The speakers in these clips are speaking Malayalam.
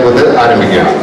കൊണ്ട് ആരംഭിക്കുകയാണ്.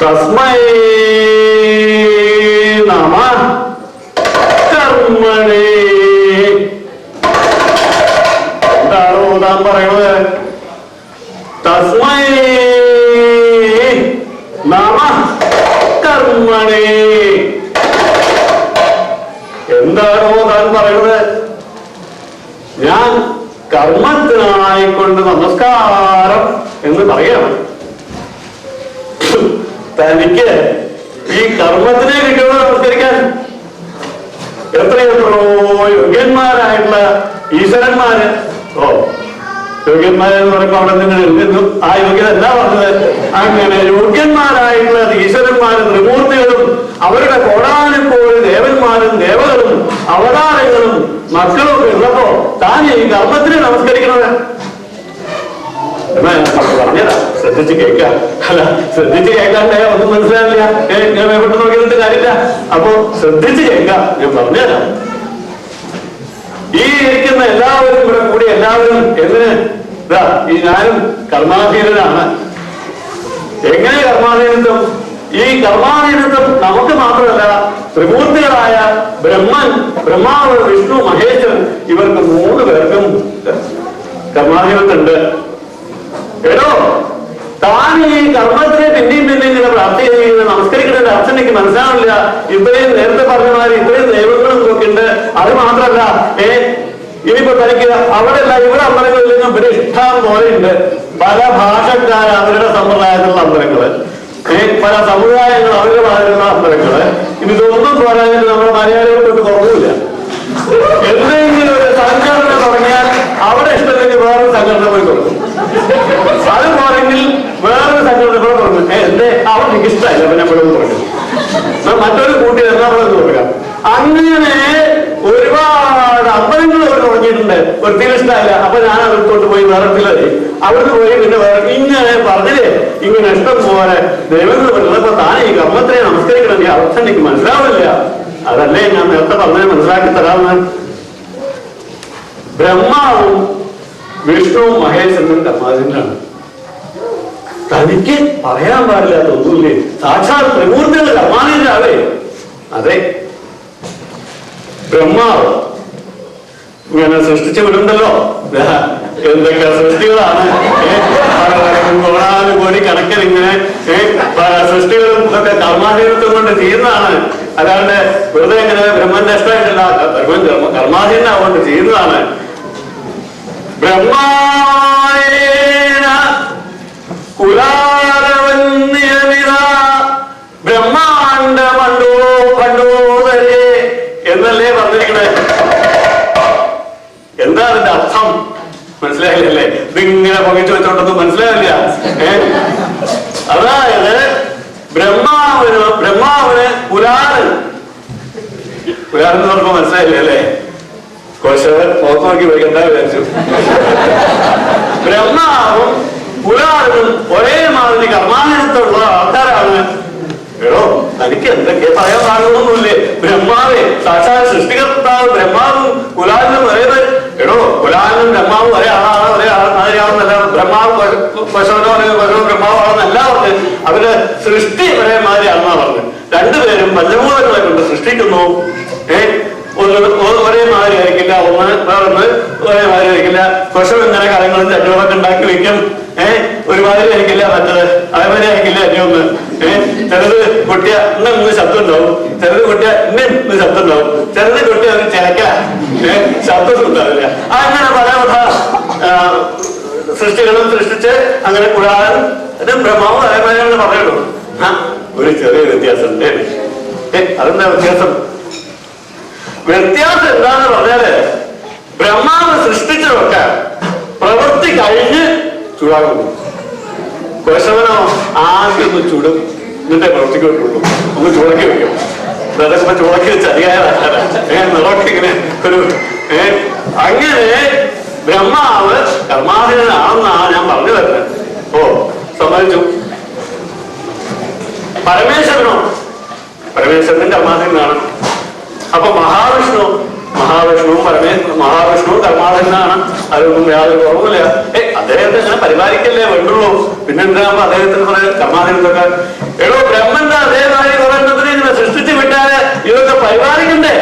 തസ്മൈ നമഃ കർമ്മണേ. എന്താണോ താൻ പറയുന്നത്? തസ്മൈ നമഃ കർമ്മണേ. എന്താണോ താൻ പറയുന്നത്? ഞാൻ കർമ്മത്തിനായിക്കൊണ്ട് നമസ്കാരം എന്ന് പറയണം. തനിക്ക് ഈ കർമ്മത്തിനെ കിട്ടുന്നത് നമസ്കരിക്കാൻ എത്രയോ യോഗ്യന്മാരായിട്ടുള്ള ഈശ്വരന്മാര്. യോഗ്യന്മാരെന്ന് പറയുമ്പോൾ അവിടെ നിങ്ങൾ എഴുതുന്നു. ആ യോഗ്യത എന്താ പറഞ്ഞത്? അങ്ങനെ യോഗ്യന്മാരായിട്ടുള്ള ഈശ്വരന്മാരും ത്രിമൂർത്തികളും അവരുടെ കോടാനുകോടി ദേവന്മാരും ദേവകളും അവതാരങ്ങളും മക്കളും ഒക്കെ ഉള്ളപ്പോ താൻ ഈ കർമ്മത്തിനെ നമസ്കരിക്കണത് പറഞ്ഞതാ. ശ്രദ്ധിച്ച് കേൾക്കാം. അല്ല, ശ്രദ്ധിച്ച് കേൾക്കാണ്ടേ ഒന്നും മനസ്സിലാവില്ല. ഞാൻ പെട്ടെന്ന് നോക്കിയിട്ട് കാര്യമില്ല. അപ്പൊ ശ്രദ്ധിച്ച് കേൾക്കാം. ഞാൻ പറഞ്ഞുതരാം. ഈ ഇരിക്കുന്ന എല്ലാവരും ഇവിടെ കൂടി എല്ലാവരും എന്തിന് ഇതാ ഈ ഞാനും കർമാധീനനാണ്. എങ്ങനെ കർമാധീനത്വം? ഈ കർമാധീനത്വം നമുക്ക് മാത്രമല്ല, ത്രിമൂർത്തികളായ ബ്രഹ്മൻ, ബ്രഹ്മാവ്, വിഷ്ണു, മഹേശ്വരൻ ഇവർക്ക് 3 പേർക്കും കർമാധീനത്തുണ്ട്. എടോ, താൻ ഈ കർമ്മത്തിനെ പിന്നെയും ഇങ്ങനെ പ്രാർത്ഥിക്കുന്ന നമസ്കരിക്കേണ്ട അർച്ചനയ്ക്ക് മനസ്സിലാവില്ല. ഇത്രയും നേരത്തെ പറഞ്ഞമാര് ഇത്രയും ദൈവങ്ങളും നോക്കിണ്ട്. അത് മാത്രല്ല, ഇനിയിപ്പോ തനിക്ക് അവിടെ അല്ല ഇവിടെ അമ്പലങ്ങളിൽ നിന്നും പിന്നെ ഇഷ്ടം പോലെയുണ്ട്. പല ഭാഷക്കാർ അവരുടെ സമ്പ്രദായത്തിലുള്ള അമ്പലങ്ങള്, പല സമുദായങ്ങൾ അവരുടേതായുള്ള അമ്പലങ്ങള്. ഇതൊന്നും പോരാഞ്ഞിട്ട് നമ്മുടെ മലയാളികൾക്ക് കുറവില്ല. എന്തെങ്കിലും ഒരു സംഘടന തുടങ്ങിയാൽ അവിടെ ഇഷ്ടമെങ്കിൽ വേറൊരു സംഘടന പോയി കൊടുക്കും. അത് പോരെങ്കിൽ വേറൊരു സംഘടന കൂടെ പറഞ്ഞു. എന്റെ അവർക്ക് ഇഷ്ടമല്ല, പിന്നെ എപ്പോഴും പറഞ്ഞു മറ്റൊരു കൂട്ടി എറണാകുളത്ത് കൊടുക്കാം. അങ്ങനെ ഒരുപാട് അമ്പലങ്ങൾ അവർ തുടങ്ങി തുടങ്ങിയിട്ടുണ്ട്. വൃത്തിയിൽ ഇഷ്ടമല്ല. അപ്പൊ ഞാൻ അവിടുത്തോട്ട് പോയി വേറെത്തില്ലേ, അവിടുന്ന് പോയി പിന്നെ വേറെ ഇങ്ങനെ പറഞ്ഞില്ലേ, ഇങ്ങനെ ഇഷ്ടം പോലെ ദൈവങ്ങൾ പറഞ്ഞപ്പോ താൻ ഈ കർമ്മത്തിനെ നമസ്കരിക്കണം, ഈ അർത്ഥം എനിക്ക് മനസ്സിലാവില്ല. അതല്ലേ ഞാൻ നേരത്തെ പറഞ്ഞത് മനസ്സിലാക്കി തരാമെന്ന്. ബ്രഹ്മാവും വിഷ്ണുവും മഹേശ്വരനും കർമാധീനാണ്. തനിക്ക് പറയാൻ പാടില്ലാത്ത ഒന്നുമില്ലേ, സാക്ഷാൽ ത്രിമൂർത്തികൾ കർമാധീനാവേ. അതെ, ബ്രഹ്മാവ് ഇങ്ങനെ സൃഷ്ടിച്ചു വിടുണ്ടല്ലോ, എന്തൊക്കെ സൃഷ്ടികളാണ്, കോടി കണക്കിന് ഇങ്ങനെ സൃഷ്ടികളും ഇതൊക്കെ കർമാധീനത്വം കൊണ്ട് ചെയ്യുന്നതാണ്. അല്ലാണ്ട് വെറുതെ ഇങ്ങനെ ബ്രഹ്മന്റെ ഇഷ്ടമായിട്ടില്ല, കർമാധീനാവുകൊണ്ട് ചെയ്യുന്നതാണ്. ബ്രഹ്മായേന കുലാരവന്യമിത ബ്രഹ്മാണ്ട മണ്ടോ പണ്ടോദരേ എന്നല്ലേ പറഞ്ഞിരിക്കണേ. എന്താ അതിന്റെ അർത്ഥം മനസ്സിലായില്ലേ? ഇതിങ്ങനെ പൊങ്ങിച്ചു വെച്ചോണ്ടൊന്നും മനസ്സിലാവില്ല. അതായത് ബ്രഹ്മാവിന് കുലാരൻ എന്ന് പറഞ്ഞപ്പോ മനസ്സിലായില്ലേ അല്ലേ? കോശവൻ മുഖത്ത് നോക്കി വയ്ക്കണ്ട വിചാരിച്ചു. ബ്രഹ്മാവും കുലാരനും ഒരേ മാതിരി കർമാധീനത്തുള്ള ആൾക്കാരാണ്. എടോ, തനിക്ക് എന്തൊക്കെ പറയാൻ പാടുന്നൊന്നുമില്ലേ? ബ്രഹ്മാവേ, സാക്ഷാൽ സൃഷ്ടികർത്താവ് ബ്രഹ്മാവും കുലാരനും ഒരേ. എടോ, കുലാരനും ബ്രഹ്മാവും ഒരേ ആളാണ്, ഒരേ മാതിരിയാണെന്നല്ല. ബ്രഹ്മാവ് പശുവിനോ അല്ലെങ്കിൽ പശുവും ബ്രഹ്മാവാണെന്നല്ല പറഞ്ഞ്. അവര് സൃഷ്ടി ഒരേ മാതിരിയാണെന്നാ പറഞ്ഞത്. രണ്ടുപേരും പഞ്ചഭൂതങ്ങളെ കൊണ്ട് സൃഷ്ടിക്കുന്നു. ഒരേ മാതിരി ആയിരിക്കില്ല, വേറൊന്ന് ഒരേ മാതിരി ആയിരിക്കില്ല. പശു ഇങ്ങനെ കരങ്ങളും ചട്ടുകളൊക്കെ ഉണ്ടാക്കി വെക്കും, ഒരുമാതിരി ആയിരിക്കില്ല മറ്റത്, അതേമാതിരി ആയിരിക്കില്ല അന്യൊന്ന്. ചിലത് കൊട്ടിയ ഇന്ന് ശബ്ദം ഉണ്ടാവും, ചിലത് കൊട്ടിയ ഇന്ന് ശബ്ദം ഉണ്ടാവും, ചിലത് കൊട്ടിയ അത് ചിലക്ക ശബ്ദം ഉണ്ടാവില്ല. അങ്ങനെ പല പല സൃഷ്ടികളും സൃഷ്ടിച്ച് അങ്ങനെ കൂടാതെ ബ്രഹ്മാവും അതേമാതിരി പറയുള്ളൂ. ഒരു ചെറിയ വ്യത്യാസം ഉണ്ട്. അതെന്താ വ്യത്യാസം? വ്യത്യാസം എന്താന്ന് പറഞ്ഞാല് ബ്രഹ്മാവ് സൃഷ്ടിച്ചതൊക്കെ പ്രവൃത്തി കഴിഞ്ഞ് ചൂടാകുന്നു. കേശവനോ ആദ്യം ഒന്ന് ചുടും, എന്നിട്ടേ പ്രവർത്തിക്കൊണ്ടുള്ളൂ. ഒന്ന് ചുളക്കി വെക്കും. അതൊക്കെ ചുളക്കി വെച്ച് നിറക്കി ഇങ്ങനെ ഒരു അങ്ങനെ ബ്രഹ്മാവ് കർമാധീനാണെന്നാണ് ഞാൻ പറഞ്ഞു വരുന്നത്. ഓ, സമ്മതിച്ചു. പരമേശ്വരനും കർമാധീനാണ്. അപ്പൊ മഹാവിഷ്ണുവും കർമാധീനാണ്. അതൊന്നും യാതൊരു കുറവില്ല. അദ്ദേഹത്തെ ഞാൻ പരിപാലിക്കല്ലേ വേണ്ടുള്ളൂ. പിന്നെന്താകുമ്പോ അദ്ദേഹത്തിന് കുറെ കർമാധീനത്തൊക്കെ. എടോ, ബ്രഹ്മന്റെ അതേമാതിരി കുറേണ്ടതിനെ ഇങ്ങനെ സൃഷ്ടിച്ചു വിട്ടാല് ഇതൊക്കെ പരിപാലിക്കണ്ടേ?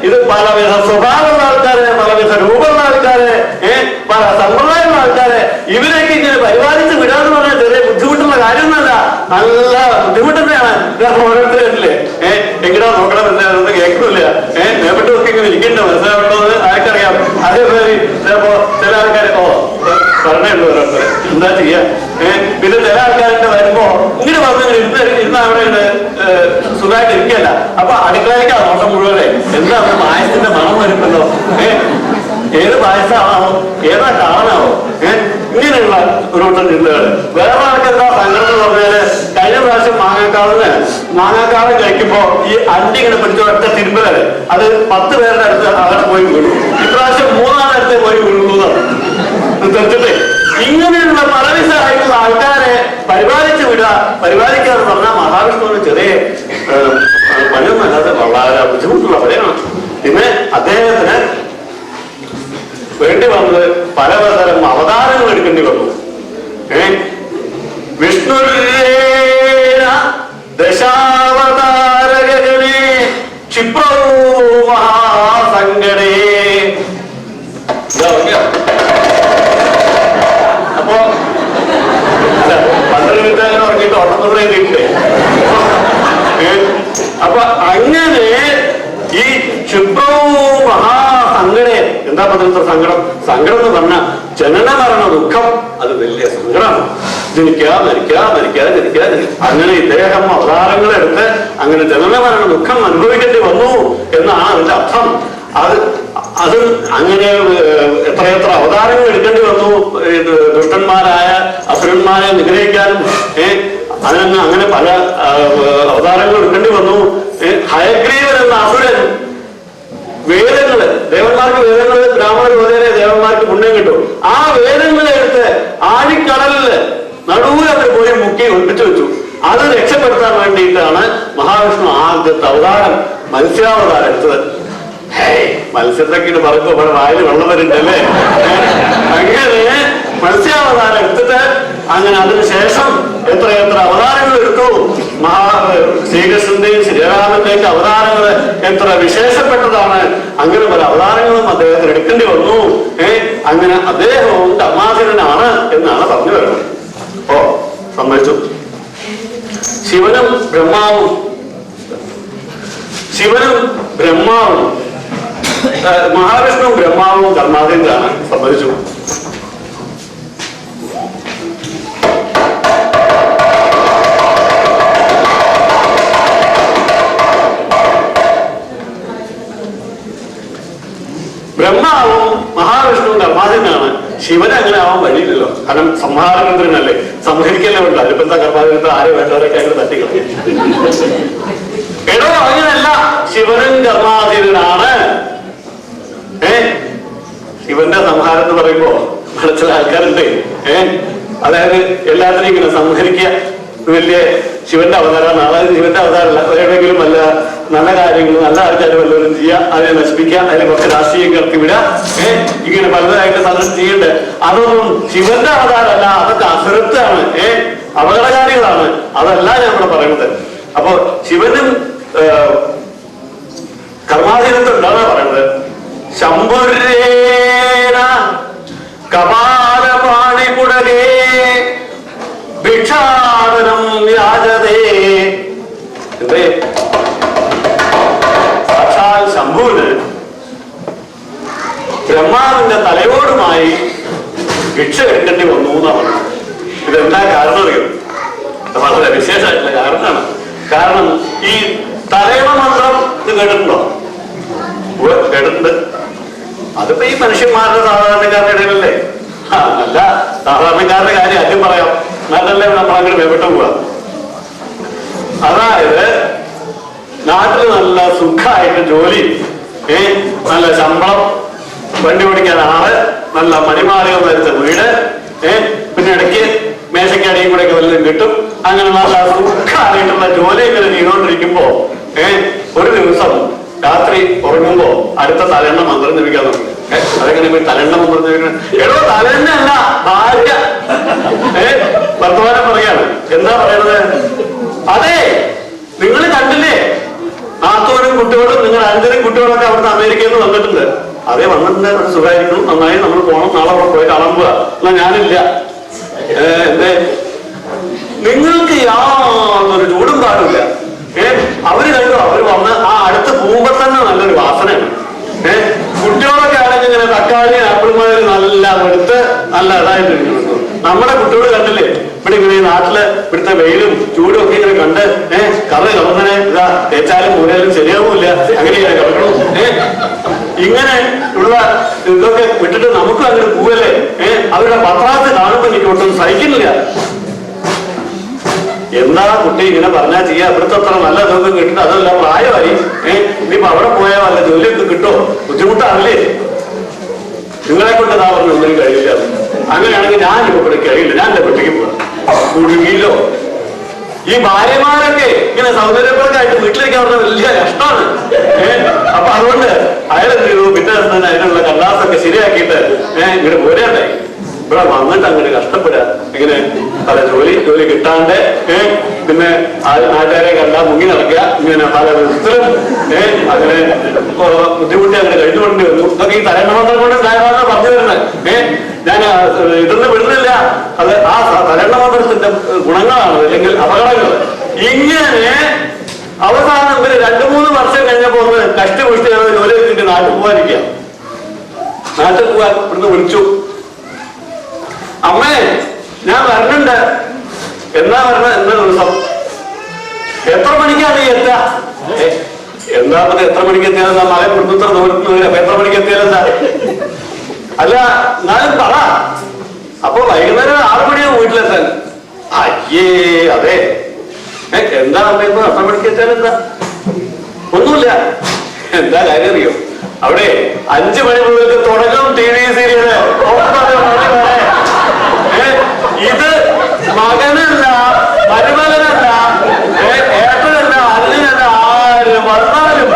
ഇത് പലവിധ സ്വഭാവമുള്ള ആൾക്കാരെ, പലവിധ രൂപമുള്ള ആൾക്കാരെ, പല സമ്പ്രദായമുള്ള ആൾക്കാരെ, ഇവരൊക്കെ ഇങ്ങനെ പരിപാലിച്ച് വിടാന്ന് പറഞ്ഞാൽ ചെറിയ ബുദ്ധിമുട്ടുള്ള കാര്യമൊന്നുമല്ല, നല്ല ബുദ്ധിമുട്ട് തന്നെയാണ്. ഓരോരുത്തരല്ലേ എങ്ങനെയാ നോക്കണം മനസ്സിലാകുന്നത് കേൾക്കുന്നില്ല. മേപ്പെട്ട് നോക്കി ഇങ്ങനെ ഇരിക്കണ്ട മനസ്സിലാവേണ്ടത് ആർക്കറിയാം. അതേമാതിരി ചിലപ്പോ ചില ആൾക്കാരെ പറഞ്ഞുള്ളൂ ഓരോരുത്തർ എന്താ ചെയ്യാ. പിന്നെ ചില ആൾക്കാരുടെ വരുമ്പോ ഇങ്ങനെ പറഞ്ഞിങ്ങനെ ഇരുന്ന് അവിടെ സുഖമായിട്ട് ഇരിക്കല്ല. അപ്പൊ അടുക്കളയിലേക്കാ നോട്ടം മുഴുവനെ. എന്താ പായസത്തിന്റെ മണം വരുമല്ലോ, ഏത് പായസമാണോ, ഏതാ കാണാനാവോ, ഇങ്ങനെയുള്ള ഒരു കൂട്ടം ചിന്തകള്. വേറെ ആൾക്കെന്താ സങ്കടം എന്ന് പറഞ്ഞാല് കഴിഞ്ഞ പ്രാവശ്യം മാങ്ങാക്കാളം കഴിക്കുമ്പോ ഈ അണ്ടി ഇങ്ങനെ പിടിച്ച ഒറ്റ തിരുമ്പലല്ലേ, അത് 10 പേരുടെ അടുത്ത് അവിടെ പോയി വീണു. ഇപ്രാവശ്യം 3 അടുത്ത് പോയി വീഴുന്നു തെറ്റിട്ട്. ഇങ്ങനെയുള്ള പലവിധമായിട്ടുള്ള ആൾക്കാരെ പരിപാലിച്ചു വിടുക. പരിപാലിക്കാന്ന് പറഞ്ഞാൽ മഹാവിഷ്ണുവിന് ചെറിയ പണിയൊന്നല്ലാതെ വളരെ ബുദ്ധിമുട്ടുള്ള പണിയാണ്. പിന്നെ അദ്ദേഹത്തിന് വേണ്ടി വന്നത് പലതരം അവതാരങ്ങൾ എടുക്കേണ്ടി വന്നു. വിഷ്ണു ദശാവതാരകനെ ക്ഷിപ്രോ മഹാസങ്കടേ. അപ്പോ 12 മിനിറ്റ് അങ്ങനെ ഉറങ്ങിയിട്ട് ഉറങ്ങുന്നതേ കിട്ടേ. അപ്പൊ അങ്ങനെ ഈ ക്ഷിപ്രോ മഹാസങ്കടേ. എന്താ പറഞ്ഞ സങ്കടം? സങ്കടം എന്ന് പറഞ്ഞ ജനന മരണ ദുഃഖം, അത് വലിയ സങ്കടമാണ്. ജനിക്കുക, മരിക്കുക, അങ്ങനെ ഇദ്ദേഹം അവതാരങ്ങളെടുത്ത് അങ്ങനെ ജനന മരണ ദുഃഖം അനുഭവിക്കേണ്ടി വന്നു എന്നാണ് അതിന്റെ അർത്ഥം. അത് അങ്ങനെ എത്രയെത്ര അവതാരങ്ങൾ എടുക്കേണ്ടി വന്നു. ദുഷ്ടന്മാരായ അസുരന്മാരെ നിഗ്രഹിക്കാനും അതിന് അങ്ങനെ പല അവതാരങ്ങൾ എടുക്കേണ്ടി വന്നു. ഹയഗ്രീവൻ എന്ന അസുരൻ വേദങ്ങള്, ദേവന്മാർക്ക് വേദങ്ങള്, ബ്രാഹ്മണർ പോലെ ദേവന്മാർക്ക് പുണ്യം കിട്ടും. ആ വേദങ്ങളെ എടുത്ത് ആഴിക്കടലില് നടുവിൽ അവർ പോയി മുക്കി ഒളിപ്പിച്ചു വെച്ചു. അത് രക്ഷപ്പെടുത്താൻ വേണ്ടിയിട്ടാണ് മഹാവിഷ്ണു ആദ്യത്തെ അവതാരം മത്സ്യാവതാരം എടുത്തത്. മത്സ്യത്തൊക്കെ പറയുമ്പോ ഇവിടെ വായിൽ വെള്ളം വരുന്നുണ്ടല്ലേ. അങ്ങനെ മത്സ്യാവതാരം എടുത്തിട്ട് അങ്ങനെ അതിനുശേഷം എത്ര അവതാരങ്ങൾ എടുത്തു. ശ്രീകൃഷ്ണന്റെയും ശ്രീരാമന്റെയും അവതാരങ്ങൾ എത്ര വിശേഷപ്പെട്ടതാണ്. അങ്ങനെ പല അവതാരങ്ങളും അദ്ദേഹത്തിന് എടുക്കേണ്ടി വന്നു. അങ്ങനെ അദ്ദേഹവും ധർമാസുരനാണ് എന്നാണ് പറഞ്ഞു വരുന്നത്. ഓ സംഭവിച്ചു. ശിവനും ബ്രഹ്മാവും മഹാവിഷ്ണു ബ്രഹ്മാവും ധർമാസുരനാണ്. സംഭവിച്ചു. ബ്രഹ്മാവും മഹാവിഷ്ണുവും ധർമാസുരനാണ്. ശിവന് അങ്ങനെ ആവാൻ വഴിയില്ലല്ലോ. കാരണം സംഹാരമന്ത്രനല്ലേ, സംഹരിക്കല്ലേ വേണ്ട. അതിപ്പത്തെ കർമാതിരത്തെ ആരെ വേണ്ടവരൊക്കെ അങ്ങനെ തട്ടിക്കളയും. എടോ അങ്ങനല്ല, ശിവനും ധർമാസുരനാണ്. ശിവന്റെ സംഹാരം എന്ന് പറയുമ്പോ ചില ആൾക്കാരുണ്ട്. അതായത് എല്ലാത്തിനും ഇങ്ങനെ സംഹരിക്കുക, വലിയ ശിവന്റെ അവതാരമാണ്. അതായത് ശിവന്റെ അവതാരമല്ല, എവിടെയെങ്കിലും വല്ല നല്ല കാര്യങ്ങൾ നല്ല ആൾക്കാർ വല്ലവരും ചെയ്യുക, അതിനെ നശിപ്പിക്കുക, അതിനെ കുറച്ച് രാഷ്ട്രീയം കിടത്തി വിടുക, ഇങ്ങനെ പലതായിട്ട് സാധനം ചെയ്യണ്ടേ. അതൊന്നും ശിവന്റെ അവതാരമല്ല, അതൊക്കെ അസുരത്താണ്, അപകടകാരികളാണ്. അതല്ല ഞാൻ ഇവിടെ പറയുന്നത്. അപ്പൊ ശിവനും കർമാധീനത്തുണ്ടാണ് പറയുന്നത്. ശംഭുരേണ കപാലപാണിപുടകേ ഭിക്ഷാടനം യാചതേ. എന്തേ സാക്ഷാൽ ശംഭുവിന് ബ്രഹ്മാവിന്റെ തലയോടുമായി ഭിക്ഷ എടുക്കേണ്ടി വന്നു എന്നാണ്. ഇതെന്താ കാരണം അറിയും? വളരെ വിശേഷമായിട്ടുള്ള കാരണമാണ്. കാരണം ഈ തലയണ മന്ത്രം ഇത് കേട്ടിട്ടുണ്ടോ? കേട്ടിട്ടുണ്ട്. അതിപ്പോ ഈ മനുഷ്യന്മാരുടെ സാധാരണക്കാരുടെ ഇടയിലല്ലേ. അല്ല, സാധാരണക്കാരുടെ കാര്യം ആദ്യം പറയാം, നല്ലല്ലേ നമ്മൾ അങ്ങനെ വേപ്പെട്ടു പോവാ. അതായത് നാട്ടില് നല്ല സുഖമായിട്ട് ജോലി, നല്ല ശമ്പളം, വണ്ടി ഓടിക്കാൻ ആള്, നല്ല മണിമാളികൾ വരുന്ന വീട്, പിന്നെ ഇടയ്ക്ക് മേശക്കടിയും കൂടെ ഒക്കെ വല്ലതും കിട്ടും. അങ്ങനെ നല്ല സുഖമായിട്ടുള്ള ജോലി ഇങ്ങനെ ചെയ്തുകൊണ്ടിരിക്കുമ്പോ ഒരു ദിവസം രാത്രി ഉറങ്ങുമ്പോ അടുത്ത തലെണ്ണ മന്ത്രം ജപിക്കാൻ തുടങ്ങി. അതെങ്ങനെ തലെണ്ണ മന്ത്രം ജപിക്കണം? എടോ തലെണ്ണല്ല, ഭാര്യ വർത്തമാനം പറയാണ്. എന്താ പറയണത്? അതെ, നിങ്ങൾ കണ്ടില്ലേ, നാത്തോനും കുട്ടികളും നിങ്ങൾ അഞ്ചനും കുട്ടികളൊക്കെ അവിടുന്ന് അമേരിക്കയിൽ നിന്ന് വന്നിട്ടുണ്ട്. അതേ വന്നിട്ടുണ്ട്, അവിടെ സുഖമായിരിക്കും, നന്നായി നമ്മൾ പോകണം, നാളെ അവിടെ പോയി കളമ്പുക. എന്നാ ഞാനില്ല. എന്തേ? നിങ്ങൾക്ക് യാതൊരു ചൂടും പാടില്ല. അവര് കണ്ടോ, അവര് വന്ന് ആ അടുത്ത് പോകുമ്പോ തന്നെ നല്ലൊരു വാസനയാണ്. കുട്ടികളൊക്കെ ആണെങ്കിൽ ഇങ്ങനെ തക്കാളി ആപ്പിൾമാര് നല്ല എടുത്ത് നല്ല ഇതായിട്ട് നമ്മുടെ കുട്ടികൾ കണ്ടില്ലേ, ഇവിടെ ഇങ്ങനെ നാട്ടില് ഇവിടുത്തെ വെയിലും ചൂടും ഒക്കെ ഇങ്ങനെ കണ്ട് കറി കറന്നനെ ഇതാ തേച്ചാലും മൂലയിലും ശരിയാവില്ല, അങ്ങനെയാണ് കിടക്കണം. ഇങ്ങനെ ഉള്ള ഇതൊക്കെ വിട്ടിട്ട് നമുക്ക് അങ്ങനെ പോവല്ലേ. അവരുടെ പത്രാസ് കാണുമ്പോ എനിക്ക് ഒട്ടും സഹിക്കുന്നില്ല. എന്താ കുട്ടി ഇങ്ങനെ പറഞ്ഞാൽ ചെയ്യാ, ഇവിടുത്തെ അത്ര നല്ല ഇതൊക്കെ കിട്ടിട്ട് അതല്ല പ്രായമായി, ഇനിയിപ്പോ അവിടെ പോയാൽ വല്ല ജോലിയൊക്കെ കിട്ടോ, ബുദ്ധിമുട്ടാണല്ലേ. നിങ്ങളെ കൊണ്ട് ഇതാ പറഞ്ഞ ഒന്നിനും കഴിയില്ല. അങ്ങനെയാണെങ്കിൽ ഞാൻ ഇപ്പൊ ഇവിടെ കഴിയില്ല, ഞാൻ എന്റെ കുട്ടിക്ക് പോകാം. കുടുങ്ങിയില്ലോ. ഈ ഭാര്യമാരൊക്കെ ഇങ്ങനെ സൗന്ദര്യപ്രദമായിട്ട് വീട്ടിലേക്ക് അവരുടെ വലിയ കഷ്ടമാണ്. അപ്പൊ അതുകൊണ്ട് അയാളെന്ത് ചെയ്തു, പിറ്റേ ദിവസം തന്നെ അതിനുള്ള കല്ലാസൊക്കെ ശരിയാക്കിയിട്ട് ഇങ്ങനെ പോരണ്ടേ, ഇവിടെ വന്നിട്ട് അങ്ങനെ കഷ്ടപ്പെടുക. ഇങ്ങനെ പല ജോലി കിട്ടാണ്ട് പിന്നെ നാട്ടുകാരെ കണ്ടാ മുങ്ങി നടക്കുക, ഇങ്ങനെ പല വിധത്തിലും അങ്ങനെ ബുദ്ധിമുട്ടി അങ്ങനെ കഴിഞ്ഞുകൊണ്ടേ വന്നു. ഇതൊക്കെ ഈ തലണ്ണമന്ത്രം കൊണ്ട് ഉണ്ടായതാണ് പറഞ്ഞു വരുന്നത്. ഞാൻ ഇതൊന്നും വിടുന്നില്ല, അത് ആ തലണ്ണമന്ത്രത്തിന്റെ ഗുണങ്ങളാണ്, അല്ലെങ്കിൽ അപകടങ്ങൾ. ഇങ്ങനെ അവസാനം ഇവര് 2-3 വർഷം കഴിഞ്ഞപ്പോ ഒന്ന് കഷ്ടപുഷ്ടി ജോലി വെച്ചിട്ട് നാട്ടിൽ പോകാനിരിക്കുക. നാട്ടിൽ പോകാൻ ഇവിടുന്ന് വിളിച്ചു, അമ്മേ ഞാൻ വരണുണ്ട്. എന്നാ വരണ? എന്ന ദിവസം. എത്ര മണിക്കാണ് ഈ എത്തുക? എന്താ എത്ര മണിക്ക് എത്തിയാലെന്താ, മകൻ ഇവിടുത്തെ ദൂരത്ത് വരിക, അപ്പൊ എത്ര മണിക്ക് എത്തിയാലെന്താ? അല്ല എന്നാലും പറ. അപ്പൊ വൈകുന്നേരം 6 മണിയാവും വീട്ടിലെത്താൻ. അയ്യേ അതെ, എന്താ അമ്മ ഇപ്പൊ എത്ര മണിക്ക് എത്തിയാലെന്താ? ഒന്നുമില്ല. എന്താ കാര്യം അറിയോ? അവിടെ 5 മണി മുതൽ തുടങ്ങും TV സീരിയല്. 9 മണി വരെ. ഇത് മകനല്ല, മരുമകനല്ല, ഏട്ടനല്ല, അല്ലനല്ല, ആര് വന്നാലും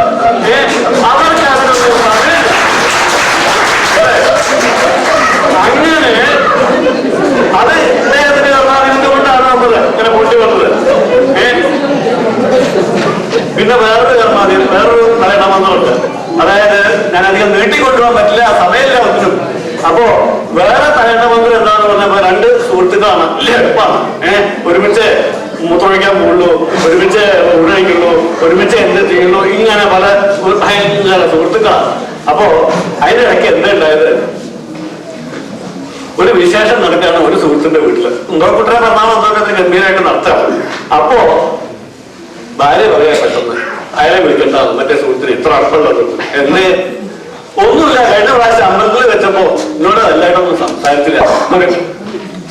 അവർക്ക് അതിനൊന്നും സമയമില്ല. അങ്ങനെ അത് ഇദ്ദേഹത്തിന് എന്തുകൊണ്ടാണ് നമ്മൾ ഇങ്ങനെ പൊട്ടി വന്നത്? പിന്നെ വേറൊരു തലയിടമൊന്നുണ്ട്. അതായത് ഞാൻ അധികം നീട്ടിക്കൊണ്ടുപോകാൻ പറ്റില്ല, സമയമില്ല ഒത്തിനും. അപ്പോ വേറെ തലയിടമന്ത്രം എന്താന്ന് പറഞ്ഞപ്പോ 2 സുഹൃത്തുക്കളാണ്. വലിയ എളുപ്പമാണ്. ഒരുമിച്ച് മൂത്രമൊഴിക്കാൻ പോകുള്ളൂ, ഒരുമിച്ച് ഊഴയിക്കുള്ളൂ, ഒരുമിച്ച് എന്ത് ചെയ്യുള്ളൂ, ഇങ്ങനെ പല ഭയങ്കര സുഹൃത്തുക്കളാണ്. അപ്പോ അതിനിടയ്ക്ക് എന്താ ഉണ്ടായത്? ഒരു വിശേഷം നടക്കുകയാണ് ഒരു സുഹൃത്തിന്റെ വീട്ടില്. കുട്ടരെ പറഞ്ഞാൽ എന്തൊക്കെ ഗംഭീരമായിട്ട് നടത്തുകയാണ്. അപ്പോ ഭാര്യ പറയാ പെട്ടെന്ന് അയാളെ വിളിക്കണ്ട, മറ്റേ സുഹൃത്തിന് ഇത്ര അടുപ്പുള്ളത് എന്ന്. ഒന്നുമില്ല, കഴിഞ്ഞ പ്രാവശ്യം അമ്പലത്തിൽ വെച്ചപ്പോ എന്നോട് എല്ലായിടൊന്നും സംസാരിച്ചില്ല.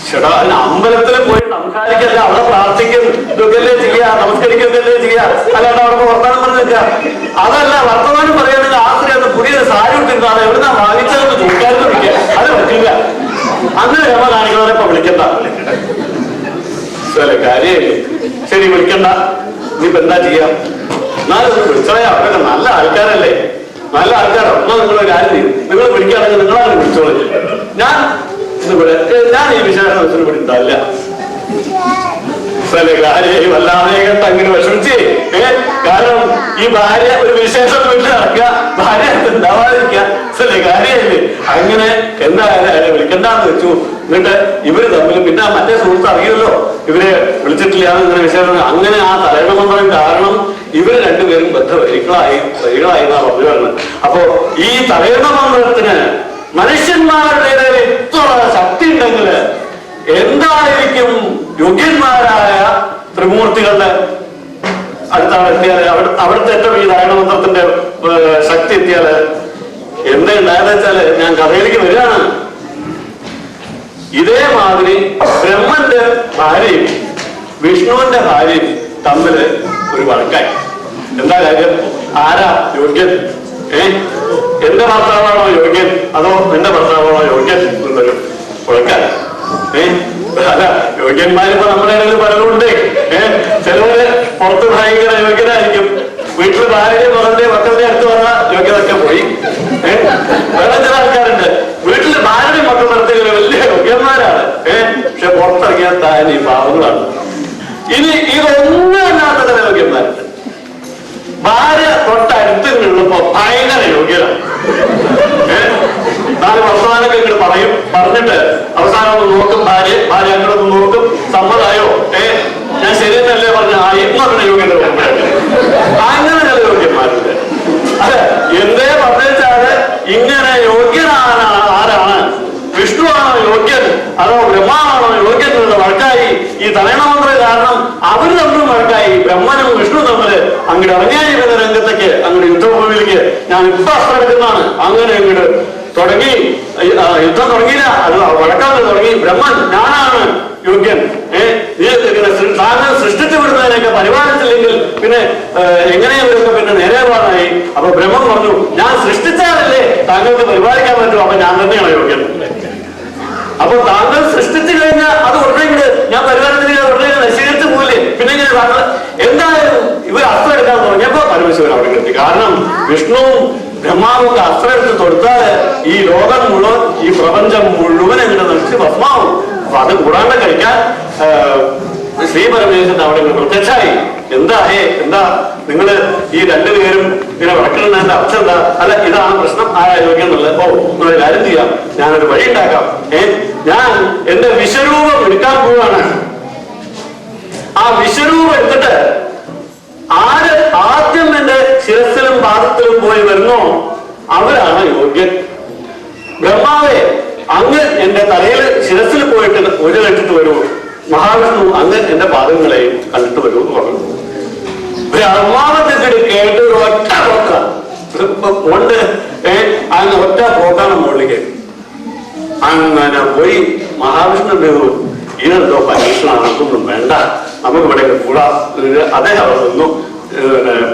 ചേട്ടാ, അതിന് അമ്പലത്തിൽ പോയി സംസാരിക്കല്ല, അവിടെ പ്രാർത്ഥിക്കും, ഇതൊക്കെയല്ലേ ചെയ്യാ, നമസ്കരിക്കുകയല്ലേ ചെയ്യാ, അല്ലാണ്ട് അവിടെ വർത്തമാനം പറഞ്ഞു നിൽക്കുക. അതല്ല, വർത്തമാനം പറയുകയാണെങ്കിൽ ആശ്രയം പുതിയ സാരി ഇട്ടിരുന്നാണ് എവിടുന്നാ വാങ്ങിച്ചതെന്ന് ചോദിക്കാതെ വിളിക്കുക. അത് പറ്റില്ല. അങ്ങനെ ക്ഷമ കാണിക്കുന്നവരെ ഇപ്പൊ വിളിക്കണ്ട. കാര്യമില്ലേ? ശരി, വിളിക്കണ്ട. ഇനിയിപ്പോ എന്താ ചെയ്യാം? എന്നാലും ഒന്ന് വിളിച്ചോളയാ, അവരൊക്കെ നല്ല ആൾക്കാരല്ലേ, നല്ല ആൾക്കാരോ. എന്നാ നിങ്ങൾ കാര്യം ചെയ്യും, നിങ്ങൾ വിളിക്കുകയാണെങ്കിൽ നിങ്ങളാണ് വിളിച്ചോളൂ. ഞാൻ ഈ വിശേഷത്തിന് ഇവിടെ ഉണ്ടാവില്ല. കാര്യം വല്ലാതെ കേട്ട് അങ്ങനെ വിഷമിച്ചേ. കാരണം ഈ ഭാര്യ ഒരു വിശേഷം വീട്ടിൽ നടക്കുക, ഭാര്യ ഉണ്ടാവാതിരിക്കുക. കാര്യമില്ലേ? അങ്ങനെ എന്തായാലും വിളിക്കണ്ടെന്ന് വെച്ചു. എന്നിട്ട് ഇവര് തമ്മിൽ പിന്നെ മറ്റേ സുഹൃത്ത് അറിയുമല്ലോ ഇവരെ വിളിച്ചിട്ടില്ല ഇങ്ങനെ വിശേഷം. അങ്ങനെ ആ തലയിടമന്ത്രം കാരണം ഇവര് രണ്ടുപേരും ബദ്ധവരികളായി എന്നാ പറഞ്ഞു വരുന്നത്. അപ്പോ ഈ തലയിടമന്ത്രത്തിന് മനുഷ്യന്മാരുടെ എത്ര ശക്തി ഉണ്ടെങ്കിൽ എന്തായിരിക്കും യോഗ്യന്മാരായ ത്രിമൂർത്തികളുടെ അടുത്താണ് എത്തിയാല്, അവിടുത്തെ ഏറ്റവും ഈ തലയിടമന്ത്രത്തിന്റെ ശക്തി എത്തിയാല് എന്താ ഉണ്ടായെന്ന് വെച്ചാല്, ഞാൻ കഥയിലേക്ക് വരികയാണ്. ഇതേമാതിരി ബ്രഹ്മന്റെ ഭാര്യയും വിഷ്ണുവിന്റെ ഭാര്യയും തമ്മില് ഒരു വഴക്കായി. എന്താ കാര്യം? ആരാ യോഗ്യൻ? എന്റെ ഭർത്താവാണോ യോഗ്യൻ അതോ എന്റെ ഭർത്താവാണോ യോഗ്യൻ എന്നൊരു വഴക്കായി. അല്ല, യോഗ്യന്മാരിപ്പോ നമ്മുടെ ഇടയിൽ പലരുണ്ട്. ചിലവര് പുറത്ത് ഭയങ്കര യോഗ്യനായിരിക്കും, വീട്ടിൽ ഭാര്യയുടെ മകന്റെ മക്കളുടെ അടുത്ത് വന്ന യോഗ്യതൊക്കെ പോയി. വേറെ ചില ആൾക്കാരുണ്ട്, വീട്ടിൽ ഭാര്യയുടെ മക്കൾ നടത്തിയ വലിയ യോഗ്യന്മാരാണ്, പക്ഷെ പുറത്തിറങ്ങിയാൽ താൻ ഈ പാവങ്ങളാണ്. ഇനി ഇതൊന്നും അല്ലാത്ത ചില യോഗ്യന്മാരുണ്ട്. ഭാര്യ തൊട്ടടുത്ത് നിന്നുള്ളപ്പോ ഭയങ്കര യോഗ്യനാണ്. 4 വർത്തമാനമൊക്കെ ഇങ്ങോട്ട് പറയും, പറഞ്ഞിട്ട് അവസാനം ഒന്ന് നോക്കും ഭാര്യ അങ്ങോട്ട് നോക്കും, സമ്മതമായോ, ഞാൻ ശരിയെന്നല്ലേ പറഞ്ഞ ഇന്നൊക്കെ യോഗ്യത. അങ്ങനെ ചില യോഗ്യന്മാരുണ്ട്. അതെ, എന്തേ പറഞ്ഞാല് ഇങ്ങനെ യോഗ്യനാണ് ആരാണ്? വിഷ്ണുവാണോ യോഗ്യൻ അതോ ബ്രഹ്മാവാണോ യോഗ്യൻ എന്നുള്ള വഴക്കായി. ഈ തലയിണമന്ത്രം കാരണം അവര് തമ്മിലും വഴക്കായി. ബ്രഹ്മനും വിഷ്ണു തമ്മില് അങ്ങോട്ട് ഇറങ്ങിയായിരുന്ന രംഗത്തേക്ക്, അങ്ങോട്ട് യുദ്ധഭൂമിയിലേക്ക് ഞാൻ ഇപ്പൊ അസ്ത്രം എടുക്കുന്നതാണ്. അങ്ങനെ അങ്ങോട്ട് തുടങ്ങി, യുദ്ധം തുടങ്ങിയില്ല, അത് വഴക്കാതെ തുടങ്ങി. ബ്രഹ്മൻ ഞാനാണ് യോഗ്യൻ, താങ്കൾ സൃഷ്ടിച്ചു വിടുന്നതിനൊക്കെ പരിപാലിച്ചില്ലെങ്കിൽ പിന്നെ എങ്ങനെയൊക്കെ പിന്നെ നേരെപാടായി. അപ്പൊ ബ്രഹ്മൻ പറഞ്ഞു, ഞാൻ സൃഷ്ടിച്ചാലല്ലേ താങ്കൾക്ക് പരിപാലിക്കാൻ പറ്റൂ, അപ്പൊ ഞാൻ തന്നെയാണ് യോഗ്യൻ. അപ്പൊ താങ്കൾ സൃഷ്ടിച്ചു കഴിഞ്ഞാൽ അത് ഉടനെ ഞാൻ പരിപാലിച്ചില്ല, ഉടനെ നശീകരിച്ചു പോയില്ലേ, പിന്നെ ഇങ്ങനെ താങ്കൾ എന്തായാലും ഇവർ അസ്ത്രം എടുക്കാൻ തുടങ്ങിയപ്പോ പരമശിവൻ അവിടെ എത്തി. കാരണം വിഷ്ണുവും ബ്രഹ്മാവൊക്കെ അസ്ത്രം എടുത്ത് തൊടുത്താല് ഈ ലോകം മുഴുവൻ, ഈ പ്രപഞ്ചം മുഴുവൻ എങ്ങനെ നശിച്ച് ഭസ്മാവും. അപ്പൊ അത് കൂടാണ്ട് കഴിക്കാൻ ശ്രീ പരമേശ്വരൻ അവിടെ പ്രത്യക്ഷമായി. എന്താ നിങ്ങള് ഈ രണ്ടുപേരും ഇങ്ങനെ വടക്കുന്നതിന്റെ അർത്ഥം എന്താ? അല്ല, ഇതാണ് പ്രശ്നം, ആരാ യോഗ്യം എന്നുള്ളത്. നിങ്ങളൊരു കാര്യം ചെയ്യാം, ഞാനൊരു വഴി ഉണ്ടാക്കാം. ഞാൻ എന്റെ വിശ്വരൂപം എടുക്കാൻ പോവാണ്. ആ വിശ്വരൂപം എടുത്തിട്ട് ആര് ആദ്യം എന്റെ ശിരസിലും പാദത്തിലും പോയി വരുന്നോ അവരാണ് യോഗ്യൻ. ബ്രഹ്മാവേ, അങ്ങ് എന്റെ തലയിൽ ശിരസിൽ പോയിട്ട് ഒരു കണ്ടിട്ട് വരൂ, മഹാവിഷ്ണു അങ്ങ് എന്റെ പാദങ്ങളെയും കണ്ടിട്ട് വരൂ എന്ന് പറഞ്ഞു. ബ്രഹ്മാവത്തെ കേട്ട് ഒരു ഒറ്റ പോണ്ട് അങ്ങ് ഒറ്റ പോക്കാണ് മുകളിലേക്ക്. അങ്ങനെ പോയി മഹാവിഷ്ണു ഇതെന്തോ പരീക്ഷണമാണ്, നമുക്കൊന്നും വേണ്ട, നമുക്ക് ഇവിടെ കൂടാ. അദ്ദേഹം അവിടെ നിന്നു.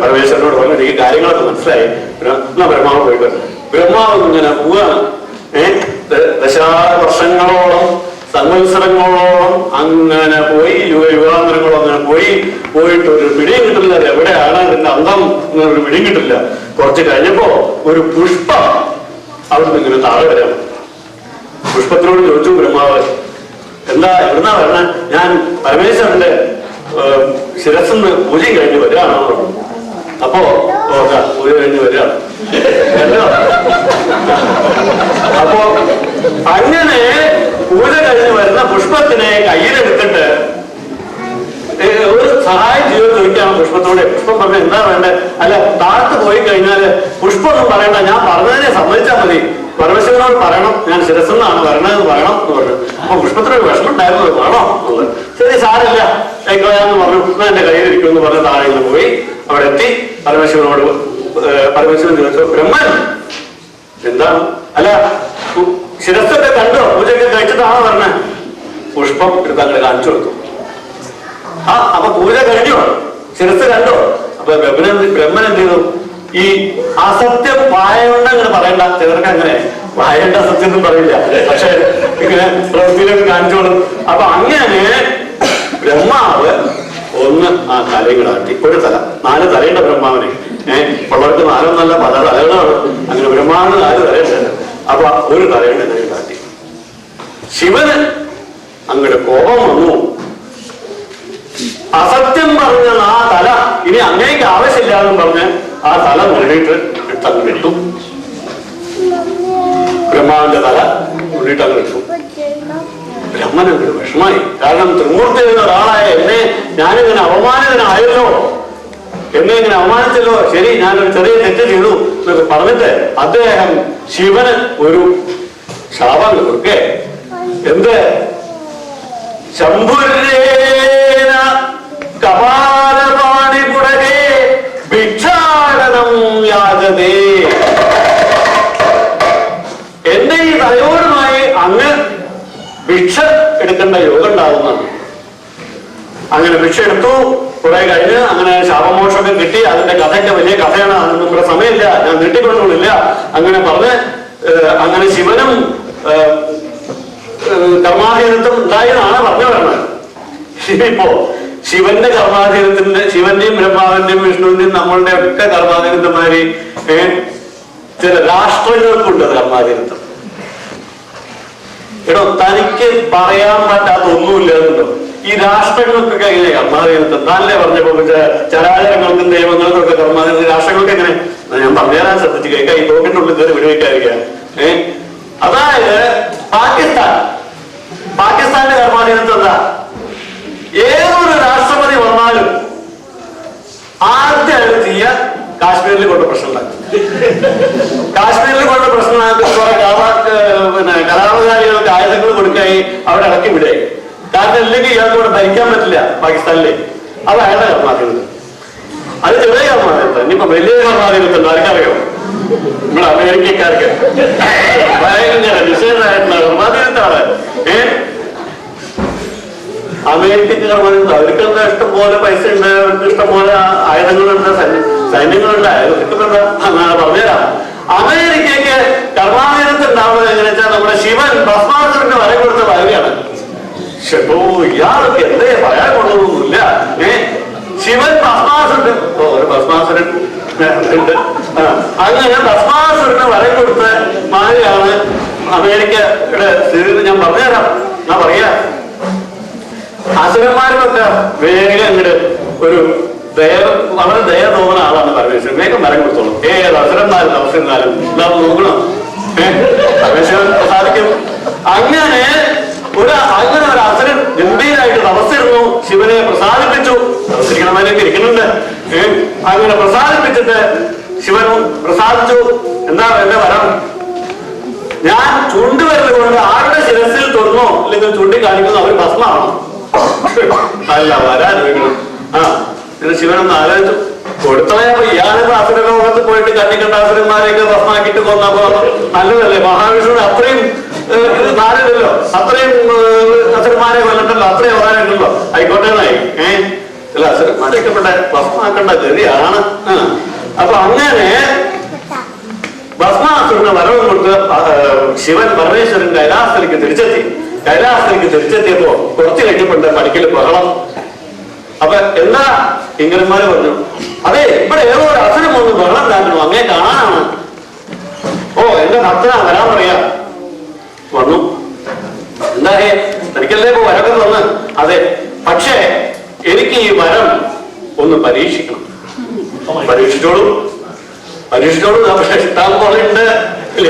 പരമേശ്വരനോട് പറഞ്ഞു, ഈ കാര്യങ്ങളൊക്കെ മനസ്സിലായി, ബ്രഹ്മാവ് പോയിട്ട് ബ്രഹ്മാവ് ഇങ്ങനെ പോവുകയാണ്. ദശാവർഷങ്ങളോളം സംവത്സരങ്ങളോളം അങ്ങനെ പോയി, യുഗാന്തരങ്ങളോ അങ്ങനെ പോയിട്ട് ഒരു പിടിയും കിട്ടില്ല. എവിടെയാണ് ഇതിന്റെ അന്തം എന്നൊരു പിടിയും കിട്ടില്ല. കുറച്ച് കഴിഞ്ഞപ്പോ ഒരു പുഷ്പം അവിടുന്ന് ഇങ്ങനെ താഴെ വരാം. പുഷ്പത്തിനോട് ചോദിച്ചു ബ്രഹ്മാവ്, എന്താ എവിടുന്നാ വരണേ? ഞാൻ പരമേശ്വരന്റെ ശിരസ്ന്ന് പൂജ കഴിഞ്ഞ് വരികയാണോ? അപ്പോ പൂജ കഴിഞ്ഞ് വരികയാണ്. അപ്പോ അങ്ങനെ പൂജ കഴിഞ്ഞ് വരുന്ന പുഷ്പത്തിനെ കയ്യിലെടുത്തിട്ട് ഒരു സഹായം ചെയ്ത് ചോദിക്കുകയാണ് പുഷ്പത്തോടെ. പുഷ്പം പറഞ്ഞ എന്താ വേണ്ടേ? അല്ല, താഴത്ത് പോയി കഴിഞ്ഞാല് പുഷ്പമൊന്നും പറയണ്ട, ഞാൻ പറഞ്ഞതിനെ സമ്മതിച്ചാൽ മതി, പരമശിവനോട് പറയണം ഞാൻ ശിരസ്സെന്നാണ് വരണമെന്ന് പറയണം എന്ന് പറഞ്ഞു. അപ്പൊ പുഷ്പത്തിനൊരു വിഷമം ഉണ്ടായിരുന്നു, വേണോ എന്നുള്ളത്. ശരി സാരമില്ല കൈക്കളയാന്ന് പറഞ്ഞു. എന്റെ കയ്യിലിരിക്കും എന്ന് പറഞ്ഞ് താഴെ പോയി. അവിടെ എത്തി പരമശിവനോട് പരമശിവൻ ചോദിച്ചു, ബ്രഹ്മൻ എന്താണ്? അല്ല, ശിരസ്സൊക്കെ കണ്ടോ? പൂജയൊക്കെ കഴിച്ചിട്ടാണോ പറഞ്ഞ? പുഷ്പം എടുത്ത് അങ്ങനെ കാണിച്ചു കൊടുത്തു. അപ്പൊ പൂജ കഴിഞ്ഞോ? ശിരസ് കണ്ടോ? അപ്പൊ ബ്രഹ്മൻ എന്ത് ചെയ്തു? ഈ അസത്യം വായകൊണ്ട് അങ്ങനെ പറയണ്ട. ചിലർക്ക് അങ്ങനെ വായണ്ട അസത്യം ഒന്നും പറയില്ല, പക്ഷെ ഇങ്ങനെ പ്രവൃത്തിയിലൊക്കെ കാണിച്ചോളും. അപ്പൊ അങ്ങനെ ബ്രഹ്മാവ് ഒന്ന് ആ തലയിലാട്ടി. ഒരു തല, 4 തലയുണ്ട് ബ്രഹ്മാവിന്. ഉള്ളവർക്ക് 4 പല തലകളാണ്. അങ്ങനെ ബ്രഹ്മാവിന് 4 തലയുണ്ട്. അപ്പൊ ഒരു തലയുടെ തലയിലാട്ടി. ശിവന് അങ്ങോട്ട് കോപം വന്നു. അസത്യം പറഞ്ഞ ആ തല ഇനി അങ്ങേക്ക് ആവശ്യമില്ലാന്നും പറഞ്ഞ് ആ തല മുന്നിട്ട് ഇട്ടങ്ങ് ഇട്ടു. ബ്രഹ്മാവിന്റെ തല മുന്നിട്ട് അങ്ങ് ഇട്ടു. ബ്രഹ്മൻ അങ്ങോട്ട് വിഷമായി. കാരണം ത്രിമൂർത്തി എന്ന ഒരാളായ എന്നെ ഞാനിങ്ങനെ അവമാനിതനായല്ലോ, എന്നെ ഇങ്ങനെ അവമാനിച്ചല്ലോ, ശരി ഞാനൊരു ചെറിയ തെറ്റ് ചെയ്തു എന്നൊക്കെ പറഞ്ഞിട്ട് അദ്ദേഹം ശിവന് ഒരു ശാപം കൊടുക്കേ. എന്ത്? ശംഭുരേന കപാലപാണി പുടകേ ഭിക്ഷാടനം യാചതേ. എന്റെ ഈ തലയോടുമായി അങ്ങ് ഭിക്ഷ എടുക്കേണ്ട യോഗം ഉണ്ടാകുന്നതാണ്. അങ്ങനെ ഭിക്ഷ എടുത്തു. കുറെ കഴിഞ്ഞ് അങ്ങനെ ശാപമോക്ഷമൊക്കെ കിട്ടി. അതിന്റെ കഥയൊക്കെ വലിയ കഥയാണ്, അതിന് നമ്മുടെ സമയമില്ല, ഞാൻ നീട്ടിക്കൊണ്ടുപോണില്ല. അങ്ങനെ പറഞ്ഞ് അങ്ങനെ ശിവനും കർമാധീനത്വം ഉണ്ടായെന്നാണ് പറഞ്ഞു വരുന്നത്. ഇപ്പോ ശിവന്റെ കർമാധീനത്തിന്റെ, ശിവന്റെയും ബ്രഹ്മാവിന്റെയും വിഷ്ണുവിന്റെയും നമ്മളുടെ ഒക്കെ കർമാധീനത്വമാര് ചില രാഷ്ട്രങ്ങൾക്കുണ്ട് കർമാധീനത്വം. എടോ, തനിക്ക് പറയാൻ പറ്റാത്ത ഒന്നുമില്ലാതുണ്ടോ? ഈ രാഷ്ട്രങ്ങൾക്കൊക്കെ എങ്ങനെ കർമാധീനത്വം? താനല്ലേ പറഞ്ഞപ്പോ ചരാചരങ്ങൾക്കും ദൈവങ്ങൾക്കും ഒക്കെ കർമാധീനത്വം. രാഷ്ട്രങ്ങൾക്ക് എങ്ങനെ? ഞാൻ പറഞ്ഞുതരാൻ ശ്രദ്ധിച്ചു കേൾക്കാം. ഈ തോക്കിന്റെ ഉള്ളിൽ കയറി വിടുവിക്കാതിരിക്കാൻ. അതായത് പാകിസ്ഥാന്റെ കർമാധീനത്വം എന്താ? ഏതൊരു രാഷ്ട്രപതി വന്നാലും ആദ്യം അയാൾ ചെയ്യാ കാശ്മീരിൽ കൊണ്ട് പ്രശ്നം ഉണ്ടാക്കും. കാശ്മീരിൽ കൊണ്ട് പ്രശ്നം പിന്നെ കലാപകാരികൾക്ക് ആയുധങ്ങൾ കൊടുക്കായി അവിടെ ഇറക്കി വിടുകയായി. കാരണം ഇല്ലെങ്കിൽ ഇയാൾക്ക് ഇവിടെ ഭരിക്കാൻ പറ്റില്ല പാകിസ്ഥാനിലെ. അത് അയാളുടെ കർമാധീനത്വം. അത് ചെറിയ കർമാധീനത്വം. ഇനിയിപ്പോ വലിയ കർമാധീനത്വം ആർക്കറിയോ? നമ്മുടെ അമേരിക്കക്കാർക്ക് ഭയങ്കര നിഷേധമായിട്ടുള്ള കർമാധീനത്താണ്. അമേരിക്കക്ക് കർമാധീനത്വം. അവർക്ക് എന്താ ഇഷ്ടം പോലെ പൈസ ഉണ്ട്, അവർക്ക് ഇഷ്ടം പോലെ ആയുധങ്ങളുണ്ട്, സൈന്യങ്ങളുണ്ട്. അയൽക്കെന്താ അങ്ങനെ പറഞ്ഞുതരാം. അമേരിക്കക്ക് കർമാധീനത്വം ഉണ്ടാവുന്നത് എങ്ങനെ വെച്ചാൽ നമ്മുടെ ശിവൻ ഭസ്മാസുരന് വരം കൊടുത്ത ഭാര്യയാണ്. ഷെപ്പോ ഇയാൾക്ക് എന്തേ പറയാൻ കൊള്ളൊന്നുമില്ല. ശിവൻ ഭസ്മാസുരൻ, ഒരു ഭസ്മാസുരൻ ഉണ്ട്. അങ്ങനെ ഭസ്മാസുരന് വരം കൊടുത്ത മാതിരിയാണ് അമേരിക്കയുടെ സ്ഥിതി. ഞാൻ പറഞ്ഞുതരാം. ഞാൻ പറയാ, അസുരന്മാർക്കൊക്കെ വേഗം ഇങ്ങോട്ട് ഒരു വളരെ ദയ തോന്നുന്ന ആളാണ് പരമേശ്വരൻ. വേഗം വരം കൊടുത്തോളൂ. ഏത് അസുരന്മാരും അവസരന്നാലും എല്ലാവരും നോക്കണം. പരമേശ്വരൻ സാധിക്കും. അങ്ങനെ ഒരു അസുരൻ ഗംഭീരായിട്ട് തപസ്സിരുന്നു, ശിവനെ പ്രസാദിപ്പിച്ചു. തപസ്സിരിക്കണമാരൊക്കെ ഇരിക്കുന്നുണ്ട്. അങ്ങനെ പ്രസാദിപ്പിച്ചിട്ട് ശിവൻ പ്രസാദിച്ചു. എന്താ എന്റെ വരം? ഞാൻ ചൂണ്ടുവിരൽ കൊണ്ട് ആരുടെ ശിരസിൽ തൊടുന്നോ അല്ലെങ്കിൽ ചൂണ്ടിക്കാണിക്കുന്നോ അവർ ഭസ്മാണോ? അല്ല, വരാനിരിക്കണം. ഇത് ശിവനൊന്ന് ആലോചിച്ചു. കൊടുത്തവയപ്പോ ഇയാളിപ്പോ അസുര ലോകത്ത് പോയിട്ട് കണ്ണിക്കണ്ട അസുരന്മാരെയൊക്കെ ഭസ്മാക്കിട്ട് കൊന്നപ്പോ നല്ലതല്ലേ? മഹാവിഷ്ണുവിന് അത്രയും നാലില്ലല്ലോ, അത്രയും അസുരന്മാരെ കൊല്ലണ്ടല്ലോ, അത്രയും അവതാരമുണ്ടല്ലോ. ആയിക്കോട്ടെ എന്നായി. അല്ല, അസുരന്മാരെയൊക്കെ ഭസ്മാക്കേണ്ട ഗതിയാണ്. അപ്പൊ അങ്ങനെ ഭസ്മാസുരന് വരവും കൊടുത്ത് ശിവൻ പരമേശ്വരൻ കൈലാസത്തിലേക്ക് തിരിച്ചെത്തിയപ്പോ കുറച്ച് കഴിഞ്ഞപ്പോണ്ട് പഠിക്കൽ ബഹളം. അപ്പൊ എന്താ ഇങ്ങനന്മാര് പറഞ്ഞു, അതെ ഇവിടെ ഏതോ ഒരു അസുരം വന്ന് ബഹളം ഉണ്ടാക്കണം, അങ്ങേ കാണാനാണ്. ഓ എന്റെ ഭക്തനാ, വരാൻ പറയാ. വന്നു. എന്താ തനിക്കല്ലേ ഇപ്പൊ വരൊക്കെ തന്ന്? അതെ, പക്ഷേ എനിക്ക് ഈ വരം ഒന്ന് പരീക്ഷിക്കണം. പരീക്ഷിച്ചോളൂ പക്ഷെ ഇഷ്ടം പോലെ ഉണ്ട്,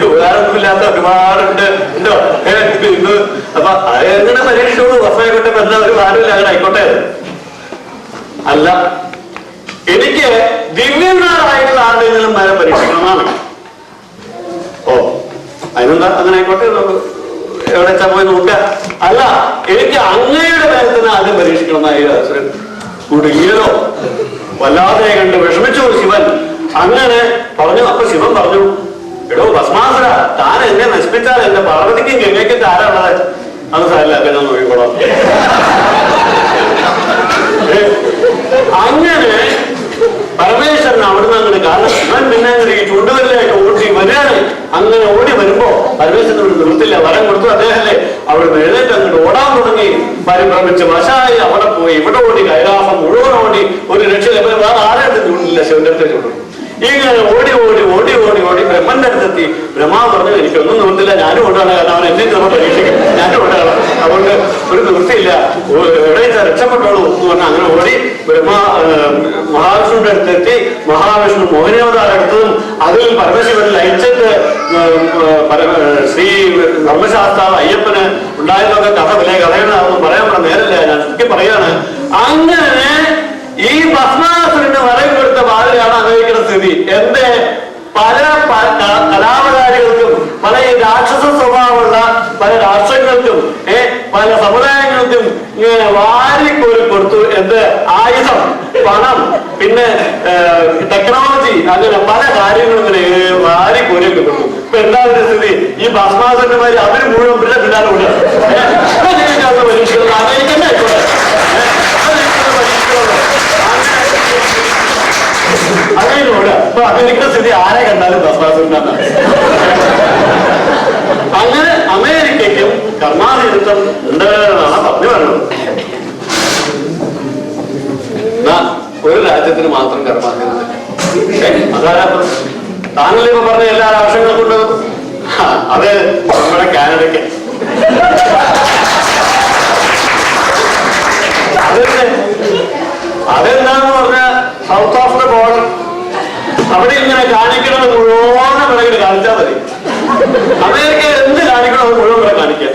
ഉപകാരമൊന്നുമില്ലാത്ത ഒരുപാടുണ്ട് ഉണ്ടോ ഇന്ന്. അപ്പൊ അത് എങ്ങനെ പരീക്ഷിച്ചോളൂ, ഭസ്മയായിക്കോട്ടെ, എന്താ ഒരു ഭാരമില്ല, അങ്ങനെ ആയിക്കോട്ടെ. അല്ല, എനിക്ക് ദിവ്യന്മാരായിട്ടുള്ള ആരുടെയെങ്കിലും വരെ പരീക്ഷിക്കണമെന്നാണ്. ഓ അതിനെന്താ, അങ്ങനെ ആയിക്കോട്ടെ, എവിടെ വെച്ചാൽ പോയി നോക്കുക. അല്ല, എനിക്ക് അങ്ങയുടെ കാര്യത്തിന് ആദ്യം പരീക്ഷിക്കണമെന്നായി അസുരൻ. കുടുങ്ങിയതോ വല്ലാതെ കണ്ട് വിഷമിച്ചു ശിവൻ. അങ്ങനെ പറഞ്ഞു. അപ്പൊ ശിവൻ പറഞ്ഞു, എടോ ഭസ്മാസുര, താൻ എന്നെ നശിപ്പിച്ചാൽ എന്റെ പാർവതിക്കും ഗംഗയ്ക്കും ആരാണത്? അത് സാരില്ല, ഞാൻ നോക്കിക്കോളാം. അങ്ങനെ പരമേശ്വരൻ അവിടുന്ന് അങ്ങനെ കാരണം ശിവൻ പിന്നെ അങ്ങനെ ഈ ചൂണ്ടുവരിലായിട്ട് ഓടി വരികയാണ്. അങ്ങനെ ഓടി വരുമ്പോ പരമേശ്വരൻ ഇവിടെ നിർത്തില്ല, വരം കൊടുത്തു അദ്ദേഹല്ലേ. അവിടെ എഴുന്നേറ്റ് അങ്ങോട്ട് ഓടാൻ തുടങ്ങി. പരിഭ്രമിച്ച് വശായി അവിടെ പോയി, ഇവിടെ ഓടി, കൈലാസം മുഴുവൻ ഓടി. ഒരു രക്ഷയില്ല, വേറെ ആരുടെ ചൂണ്ടില്ല, ശിവന്റെ അടുത്ത് ചൂണ്ടു. ഇങ്ങനെ ഓടി ബ്രഹ്മന്റെ അടുത്തെത്തി. ബ്രഹ്മാവ് പറഞ്ഞു, എനിക്കൊന്നും നിവൃത്തില്ല, ഞാനും ഓടാണ്, കാരണം അവൻ എന്നെ നമ്മൾ പരീക്ഷിക്കും, ഞാനും ഓടാണ്, അതുകൊണ്ട് ഒരു നിവൃത്തിയില്ല, എവിടെയാ രക്ഷപ്പെട്ടോളൂ എന്ന് പറഞ്ഞാൽ അങ്ങനെ ഓടി മഹാവിഷ്ണുവിന്റെ അടുത്തെത്തി. മഹാവിഷ്ണു മോഹിനിയവതാരം എടുത്തതും അതിൽ പരമശിവൻ ലയിച്ചിട്ട് ശ്രീ ധർമ്മശാസ്ത്രാവ് അയ്യപ്പന് ഉണ്ടായതൊക്കെ കഥ വലിയ കഥയാണ്, അതൊന്നും പറയാൻ നേരല്ല, ഞാൻ ചുറ്റി പറയാണ്. അങ്ങനെ ഈ ഭസ്മാസുരന് വരം കൊടുത്ത ബാധയാണ് അനുഭവിക്കുന്ന സ്ഥിതി. എന്റെ പല കലാപകാരികൾക്കും, പല ഈ രാക്ഷസ സ്വഭാവമുള്ള പല രാഷ്ട്രങ്ങൾക്കും പല സമുദായങ്ങൾക്കും ഇങ്ങനെ വാരിക്കോരി കൊടുത്തു. എന്ത് ആയുധം, പണം, പിന്നെ ടെക്നോളജി, അങ്ങനെ പല കാര്യങ്ങളും ഇങ്ങനെ വാരിക്കോരിയൊക്കെ കൊടുത്തു. ഇപ്പൊ എന്താ ഒരു സ്ഥിതി? ഈ ഭസ്മാസുരന്മാര് അവര് മുഴുവൻ പിന്നെ പിന്നാലെ വിടുക. പരീക്ഷിക്കുന്നത് അമേരിക്കന്നെ ആയിക്കോട്ടെ, അങ്ങനെയോട് ഇപ്പൊ അമേരിക്കയുടെ സ്ഥിതി ആരെ കണ്ടാലും ഭസ്മാസുരനാണ്. അങ്ങനെ അമേരിക്കയ്ക്കും കർമാതീർത്ഥം ഉണ്ട് എന്നാണ് പറഞ്ഞു വരുന്നത്. ഒരു രാജ്യത്തിന് മാത്രം കർമാതീർത്ഥം അതാരാ? താങ്കൾ ഇപ്പൊ പറഞ്ഞ എല്ലാ രാഷ്ട്രങ്ങൾക്കും ഉണ്ട്. അത് നമ്മുടെ കാനഡയ്ക്ക്. അതെന്താന്ന് പറഞ്ഞാൽ സൗത്ത് ഓഫ് ദ ബോർഡർ, അവിടെ ഇങ്ങനെ കാണിക്കണത് മുഴുവൻ പിറകിൽ കാണിച്ചാൽ മതി. അമേരിക്കയിൽ എന്ത് കാണിക്കണം അത് മുഴുവൻ ഇവിടെ കാണിക്കാം.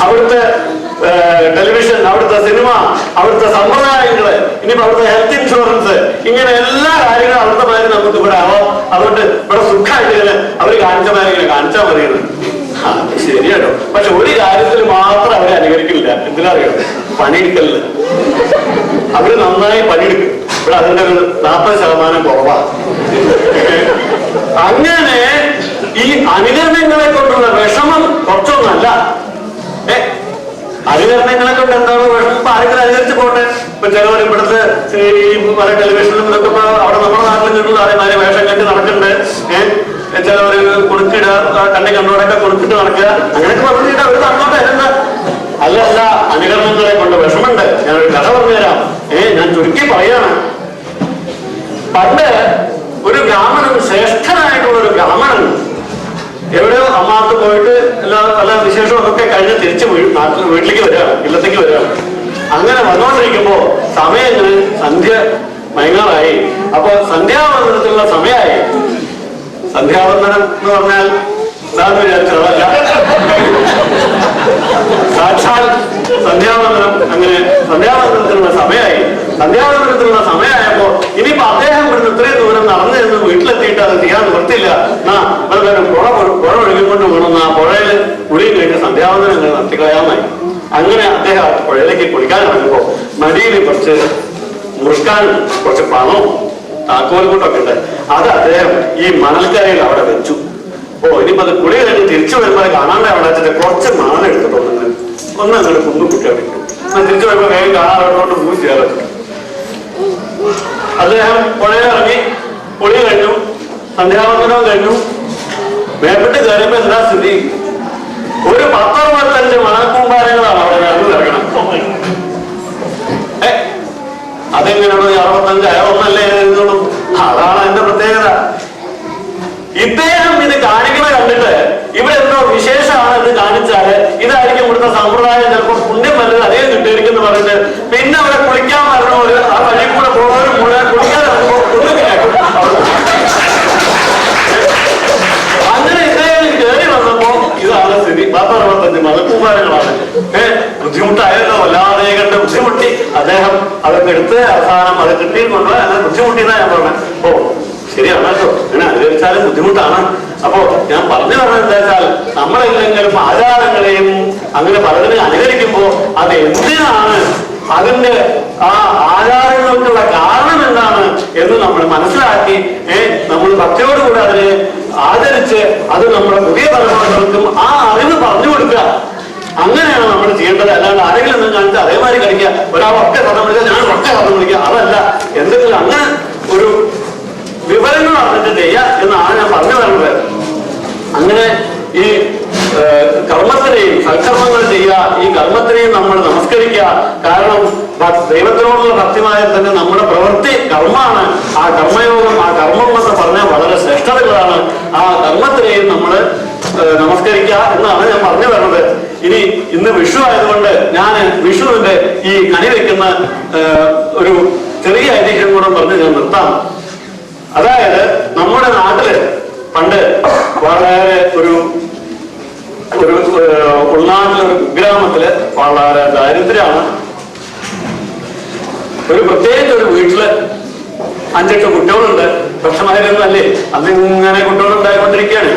അവിടുത്തെ ടെലിവിഷൻ, അവിടുത്തെ സിനിമ, അവിടുത്തെ സമ്പ്രദായങ്ങള്, ഇനിയിപ്പോ അവിടുത്തെ ഹെൽത്ത് ഇൻഷുറൻസ്, ഇങ്ങനെ എല്ലാ കാര്യങ്ങളും അവിടുത്തെ മാതിരി നമുക്ക് ഇവിടെ ആവാം. അതുകൊണ്ട് ഇവിടെ സുഖമായിട്ട് ഇങ്ങനെ അവര് കാണിച്ച മാതിരി ഇങ്ങനെ കാണിച്ചാൽ മതിയാണ്. ശരിയാട്ടോ. പക്ഷെ ഒരു കാര്യത്തിൽ മാത്രം അവരെ അനുകരിക്കില്ല. എന്തിനറിയാം? പണിയെടുക്കലില്ല. അവര് നന്നായി പണിയെടുക്കും. ഇവിടെ അതിന്റെ ഒരു 40% കുറവാണ്. അങ്ങനെ ഈ അനുകരണങ്ങളെ കൊണ്ടുള്ള വിഷമം കുറച്ചൊന്നല്ല. അനുകരണങ്ങളെ കൊണ്ട് എന്താണ് വിഷമം? ഇപ്പൊ ആരെങ്കിലും അനുകരിച്ച് പോട്ടെ. ഇപ്പൊ ചിലവർ ഇവിടുത്തെ ഈ പല ടെലിവിഷനിലും ഇതൊക്കെ അവിടെ നമ്മുടെ നാട്ടിലും കിട്ടുന്ന അതേമാതിരി വേഷം കെട്ടി നടക്കുന്നുണ്ട്. ചിലവര് കൊടുക്കിട കണ്ണി കണ്ടോടൊക്കെ കൊടുത്തിട്ട് നടക്കുക. അങ്ങനെയൊക്കെ പറഞ്ഞിട്ട് അവര് നടന്നോട്ടെ. എന്താ അല്ല, അനുകരണങ്ങളെ കൊണ്ട് വിഷമുണ്ട്. ഞാനൊരു കഥ പറഞ്ഞുതരാം. ഞാൻ ചുരുക്കി പറയാണ്. പണ്ട് ഒരു ബ്രാഹ്മണൻ, ശ്രേഷ്ഠനായിട്ടുള്ള ഒരു ബ്രാഹ്മണൻ എവിടെയോ അമ്മാത്ത് പോയിട്ട് പല വിശേഷവും ഒക്കെ കഴിഞ്ഞ് തിരിച്ച് വീട്ടിലേക്ക് വരികയാണ്, ഇല്ലത്തേക്ക് വരികയാണ്. അങ്ങനെ വന്നുകൊണ്ടിരിക്കുമ്പോ സമയം സന്ധ്യ മയങ്ങാറായി. അപ്പൊ സന്ധ്യാവന്ദനത്തിലുള്ള സമയമായി. സന്ധ്യാവന്ദനം എന്ന് പറഞ്ഞാൽ എന്താന്ന് വിചാരിച്ചതല്ല, സാക്ഷാൽ സന്ധ്യാവന്ദനം. അങ്ങനെ സന്ധ്യാവന്ദനത്തിനുള്ള സമയമായി. സന്ധ്യാവന്ദനത്തിനുള്ള സമയമായപ്പോ ഇനിയിപ്പോ അദ്ദേഹം ഇവിടുന്ന് ഇത്രയും ദൂരം നടന്നു നിന്ന് വീട്ടിലെത്തിയിട്ട് അത് ചെയ്യാൻ നിവർത്തില്ല. പുഴ ഒഴുകിക്കൊണ്ട് വീണുന്ന ആ പുഴയില് കുളിയും കഴിഞ്ഞ് സന്ധ്യാവന്ദനം അങ്ങനെ നടത്തിക്കളയാമായി. അങ്ങനെ അദ്ദേഹം പുഴയിലേക്ക് കുളിക്കാൻ ഇറങ്ങുമ്പോ മടിയിൽ കുറച്ച് മുറുക്കാനും കുറച്ച് പണവും താക്കോൽക്കൂട്ടൊക്കെ ഉണ്ട്. അത് അദ്ദേഹം ഈ മണൽക്കരയിൽ അവിടെ വെച്ചു. ഇനിയിപ്പോ അത് കുളി കഴിഞ്ഞ് തിരിച്ചു വരുമ്പോൾ കാണാണ്ട് അവിടെ വെച്ചിട്ട് കുറച്ച് മണലെടുത്തിട്ട് ഒന്ന് അങ്ങനെ കുന്നുകുട്ടി അവിടെ തിരിച്ചു വരുമ്പോ വേഗം കാണാറോട്ട് മൂവ് ചെയ്യാൻ പറ്റും. അദ്ദേഹം പുഴയിലിറങ്ങി കുളി കഴിഞ്ഞു. സന്ധ്യാവന്തനവും കഴിഞ്ഞു. മേപ്പെട്ട് കയറിയപ്പോ എന്താ സ്ഥിതി? ഒരു 10-65 മണക്കൂമ്പാരങ്ങളാണ് അവിടെ നടന്നു കിടക്കണം. അതെങ്ങനെയാണോ 65 ഒന്നല്ലേ എഴുതുള്ളൂ? അതാണ് അതിന്റെ പ്രത്യേകത. ഇദ്ദേഹം ഇത് കാണിക്കണ കണ്ടിട്ട് ഇവിടെ എന്തോ വിശേഷമാണ് എന്ന് കാണിച്ചാല് ഇതായിരിക്കും ഇവിടുത്തെ സമ്പ്രദായം, ചിലപ്പോൾ പുണ്യം വല്ലത് അതേ കിട്ടിയിരിക്കും എന്ന് പറഞ്ഞിട്ട് പിന്നെ അവിടെ കുളിക്കാൻ പറഞ്ഞ ആ വഴി കൂടെ പോകുന്നവരും മുഴുവൻ കുളിക്കാൻ അങ്ങനെ ഇദ്ദേഹം കയറി വന്നപ്പോ ഇതാണ് സ്ഥിതി. 10-65 മതകുമാരങ്ങളാണ്. ബുദ്ധിമുട്ടായല്ലോ, വല്ലാതെ കണ്ട് ബുദ്ധിമുട്ടി അദ്ദേഹം അതൊക്കെ എടുത്ത് അവസാനം അത് കിട്ടിയിട്ടുണ്ടോ അങ്ങനെ ബുദ്ധിമുട്ടിയെന്നാ ഞാൻ പറഞ്ഞത്. ഓ ശരിയാണല്ലോ, അങ്ങനെ അനുകരിച്ചാലും ബുദ്ധിമുട്ടാണ്. അപ്പോ ഞാൻ പറഞ്ഞു പറഞ്ഞത് എന്താ വെച്ചാൽ നമ്മളെല്ലെങ്കിലും ആചാരങ്ങളെയും അങ്ങനെ പലതിനെ അനുകരിക്കുമ്പോ അത് എന്തിനാണ്, അതിന്റെ ആ ആചാരങ്ങൾക്കുള്ള കാരണം എന്താണ് എന്ന് നമ്മൾ മനസ്സിലാക്കി നമ്മൾ ഭക്തിയോടുകൂടി അതിനെ ആദരിച്ച് അത് നമ്മുടെ പുതിയ തലമുറകൾക്കും ആ അറിവ് പറഞ്ഞു കൊടുക്കുക. അങ്ങനെയാണ് നമ്മൾ ചെയ്യേണ്ടത്. അല്ലാണ്ട് ആരെങ്കിലും ഒന്നും കാണിച്ച് അതേമാതിരി കഴിക്കുക, ഒരാൾ ഒറ്റ കഥം വിളിക്കുക, ഞാൻ ഒറ്റ കഥം വിളിക്കുക, അതല്ല. എന്തെങ്കിലും അങ്ങനെ ഒരു വിവരങ്ങൾ അറിഞ്ഞിട്ട് ചെയ്യുക എന്നാണ് ഞാൻ പറഞ്ഞു വരുന്നത്. അങ്ങനെ ഈ കർമ്മത്തിനെയും സൽക്കർമ്മങ്ങൾ ചെയ്യുക, ഈ കർമ്മത്തിനെയും നമ്മൾ നമസ്കരിക്കുക. കാരണം ദൈവത്തിനോടുള്ള ഭക്തിമായാൽ തന്നെ നമ്മുടെ പ്രവൃത്തി കർമ്മമാണ്. ആ കർമ്മയോഗം, ആ കർമ്മം എന്ന് പറഞ്ഞാൽ വളരെ ശ്രേഷ്ഠതകളാണ്. ആ കർമ്മത്തിനെയും നമ്മൾ നമസ്കരിക്കുക എന്നാണ് ഞാൻ പറഞ്ഞു വരുന്നത്. ഇനി ഇന്ന് വിഷു ആയതുകൊണ്ട് ഞാൻ വിഷുവിന്റെ ഈ കണി വെക്കുന്ന ഒരു ചെറിയ ഐതിഹ്യം കൂടെ പറഞ്ഞ് ഞാൻ നിർത്താം. അതായത് നമ്മുടെ നാട്ടില് പണ്ട് വളരെ ഒരു ഉൾനാട്ടിലൊരു കുഗ്രാമത്തില് വളരെ ദാരിദ്ര്യമാണ്. ഒരു പ്രത്യേകിച്ച് ഒരു വീട്ടില് 5-8 കുട്ടികളുണ്ട്. പക്ഷമായിരുന്നല്ലേ അന്നിങ്ങനെ കുട്ടികൾ ഉണ്ടായിക്കൊണ്ടിരിക്കുകയാണ്.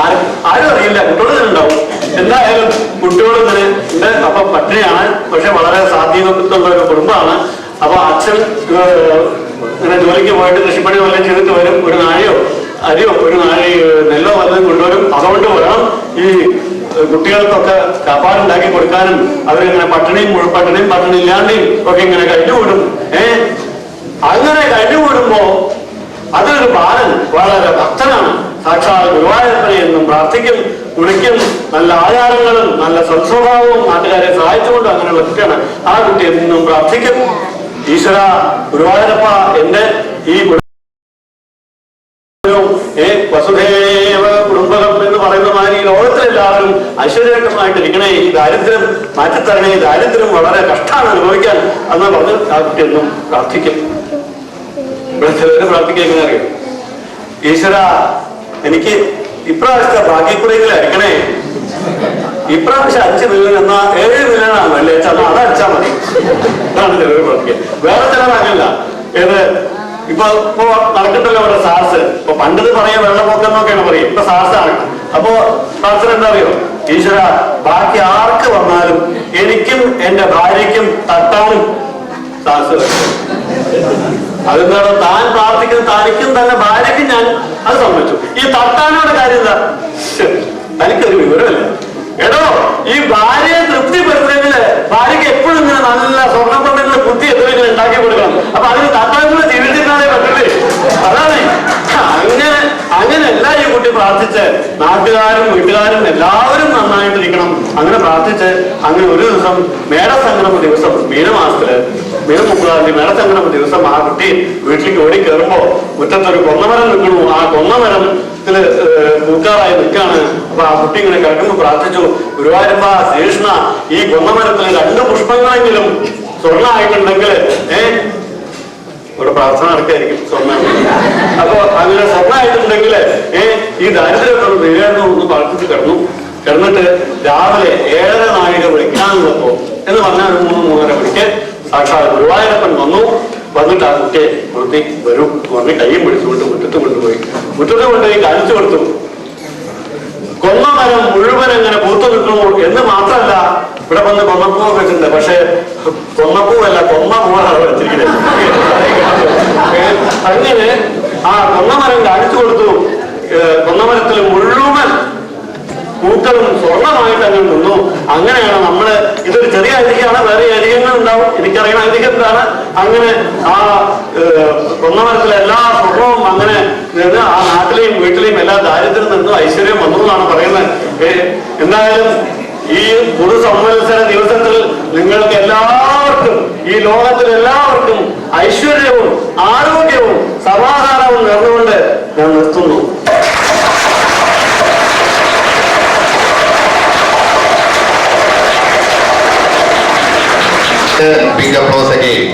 ആരും അറിയില്ല, കുട്ടികൾ തന്നെ ഉണ്ടാവും. എന്തായാലും കുട്ടികൾ തന്നെ ഉണ്ട്. അപ്പൊ പട്ടിണിയാണ്, പക്ഷെ വളരെ സാധ്യതയുള്ള ഒരു കുടുംബമാണ്. അപ്പൊ അച്ഛൻ ഇങ്ങനെ ജോലിക്ക് പോയിട്ട് കൃഷിപ്പണി വല്ലതും ചെയ്തിട്ട് വരും. ഒരു നാഴയോ അരിയോ ഒരു നാഴി നെല്ലോ വല്ലതും കൊണ്ടുവരും. അതുകൊണ്ട് വേണം ഈ കുട്ടികൾക്കൊക്കെ കാപ്പാടുണ്ടാക്കി കൊടുക്കാനും. അവരിങ്ങനെ പട്ടിണിയും പട്ടിണി ഇല്ലാണ്ടെയും ഒക്കെ ഇങ്ങനെ കഴിഞ്ഞുകൂടും. അങ്ങനെ കഴിഞ്ഞുകൂടുമ്പോ അതൊരു ബാലൻ വളരെ ഭക്തനാണ്. സാക്ഷാൽ ഗുരുവായൂരപ്പനെ എന്നും പ്രാർത്ഥിക്കും, കുളിക്കും, നല്ല ആചാരങ്ങളും നല്ല സ്വഭാവവും നാട്ടുകാരെ സഹായിച്ചുകൊണ്ടും അങ്ങനെയുള്ള കുട്ടിയാണ്. ആ കുട്ടി എന്നും പ്രാർത്ഥിക്കും, ഈശ്വര ഗുരുവായൂരപ്പ എന്റെ ഈ വസുധേവ കുടുംബകം എന്ന് പറയുന്ന മാതിരി ഈ ലോകത്തിലെല്ലാവരും ഐശ്വര്യമായിട്ടിരിക്കണേ, ഈ ദാരിദ്ര്യം മാറ്റിത്തരണേ, ഈ ദാരിദ്ര്യം വളരെ കഷ്ടമാണ് അനുഭവിക്കാൻ എന്ന് പറഞ്ഞ് ആ കുട്ടി എന്നും പ്രാർത്ഥിക്കും. ഇവിടെ ചിലര് പ്രാർത്ഥിക്കാൻ എങ്ങനെ അറിയും? ഈശ്വര എനിക്ക് ഇപ്രാവശ്യത്തെ ഭാഗ്യക്കുറയെങ്കിലും അടിക്കണേ, ഇപ്രാവശ്യം 5 മില്യൺ എന്നാ 7 മില്യണാണ് അല്ലേ ചെന്നാ അതടിച്ചാ മതി. അതാണ് ചിലര് പ്രാർത്ഥിക്കുക. വേറെ ചിലരല്ല. ഇപ്പൊ നടക്കണ്ടല്ലോ അവിടെ സാർസ്. ഇപ്പൊ പണ്ടത് പറയാ വെള്ളപ്പൊക്കം എന്നൊക്കെയാണ് പറയും, ഇപ്പൊ സാർസാണ്. അപ്പോ സാർസിന് എന്താ അറിയോ? ഈശ്വര ബാക്കി ആർക്ക് വന്നാലും എനിക്കും എന്റെ ഭാര്യയ്ക്കും തട്ടാനും സാർസ്. അതെന്താണ്? താൻ പ്രാർത്ഥിക്കുന്നത് തനിക്കും തന്നെ ഭാര്യയ്ക്കും ഞാൻ അത് സമ്മതിച്ചു. ഈ തട്ടാനോട് കാര്യം എന്താ? തനിക്കൊരു വിവരമല്ല. എടോ, ഈ ഭാര്യയെ തൃപ്തിപ്പെടുത്തുന്നെങ്കില് ഭാര്യയ്ക്ക് എപ്പോഴും ഇങ്ങനെ നല്ല സ്വർണ്ണപ്പണ്ടെങ്കിൽ ബുദ്ധി എത്രയെങ്കിലും ഉണ്ടാക്കി കൊടുക്കണം. അപ്പൊ അതിന് തട്ടാനുള്ള ജീവിതത്തിനാലേ പറ്റില്ലേ? അതാണ്. അങ്ങനെയല്ല ഈ കുട്ടി പ്രാർത്ഥിച്ച് നാട്ടുകാരും വീട്ടുകാരും എല്ലാവരും നന്നായിട്ടിരിക്കണം. അങ്ങനെ പ്രാർത്ഥിച്ച് അങ്ങനെ ഒരു ദിവസം മേടസംക്രമ ദിവസം, മീനമാസത്തില് മെയ് 30 മേടസംക്രമ ദിവസം ആ കുട്ടി വീട്ടിലേക്ക് ഓടി കയറുമ്പോ മുറ്റത്തൊരു കൊന്നമരം നിൽക്കണു. ആ കൊന്നമരത്തില് പൂക്കാറായി നിൽക്കാണ്. അപ്പൊ ആ കുട്ടി ഇങ്ങനെ കിടക്കുമ്പോ പ്രാർത്ഥിച്ചു, ഗുരുവായൂരപ്പ ശ്രീകൃഷ്ണ ഈ കൊന്നമരത്തില് 2 പുഷ്പങ്ങളെങ്കിലും സ്വർണ്ണമായിട്ടുണ്ടെങ്കിൽ ഇവിടെ പ്രാർത്ഥന നടക്കായിരിക്കും സ്വർണ്ണം. അപ്പൊ അങ്ങനെ സ്വർണ്ണമായിട്ടുണ്ടെങ്കിൽ ഈ ദാരിദ്ര്യം തീരായിരുന്നു ഒന്ന് പ്രാർത്ഥിച്ച് കിടന്നിട്ട് രാവിലെ 7:30 നാഴിക വിളിക്കാനുള്ളപ്പോ എന്ന് പറഞ്ഞാൽ 3-3:30 മണിക്ക് സാക്ഷാൽ ഗുരുവായൂരപ്പൻ വന്നിട്ട് ആ കുട്ടിയെ നിർത്തി വരൂ പറഞ്ഞ് കയ്യും പിടിച്ചുകൊണ്ട് മുറ്റത്ത് കൊണ്ടുപോയി കാണിച്ചു കൊടുത്തു. കൊന്നമരം മുഴുവൻ എങ്ങനെ പൂത്തു നിൽക്കുന്നു എന്ന് മാത്രമല്ല, ഇവിടെ വന്ന് കൊന്നപ്പൂവൊക്കെ വെച്ചിട്ടുണ്ട്. പക്ഷെ കൊന്നപ്പൂവല്ല, കൊന്നപ്പൂവാണ് വെച്ചിരിക്കുന്നത്. അങ്ങനെ ആ കൊന്നമരം കാണിച്ചു കൊടുത്തു. കൊന്നമരത്തിൽ മുഴുവൻ പൂക്കളും സ്വർണമായിട്ട് അങ്ങനെ നിന്നു. അങ്ങനെയാണ് നമ്മള് ഇതൊരു ചെറിയ ഐതിഹ്യമാണ്, വേറെ ഐതിഹ്യങ്ങൾ ഉണ്ടാവും, എനിക്കറിയണ ഐതിഹ്യം എന്താണ്, അങ്ങനെ ആ കൊന്നമരത്തിലെ എല്ലാ സ്വർണവും അങ്ങനെ നിന്ന് ആ നാട്ടിലെയും വീട്ടിലെയും എല്ലാ ദാരിദ്ര്യം നിന്നും ഐശ്വര്യം വന്നു എന്നാണ് പറയുന്നത്. എന്തായാലും ഈ പൊതുസമ്മത്സര ദിവസത്തിൽ നിങ്ങൾക്ക് എല്ലാവർക്കും, ഈ ലോകത്തിൽ എല്ലാവർക്കും ഐശ്വര്യവും ആരോഗ്യവും സമാധാനവും നേർന്നുകൊണ്ട് ഞാൻ നിർത്തുന്നു. Big applause again.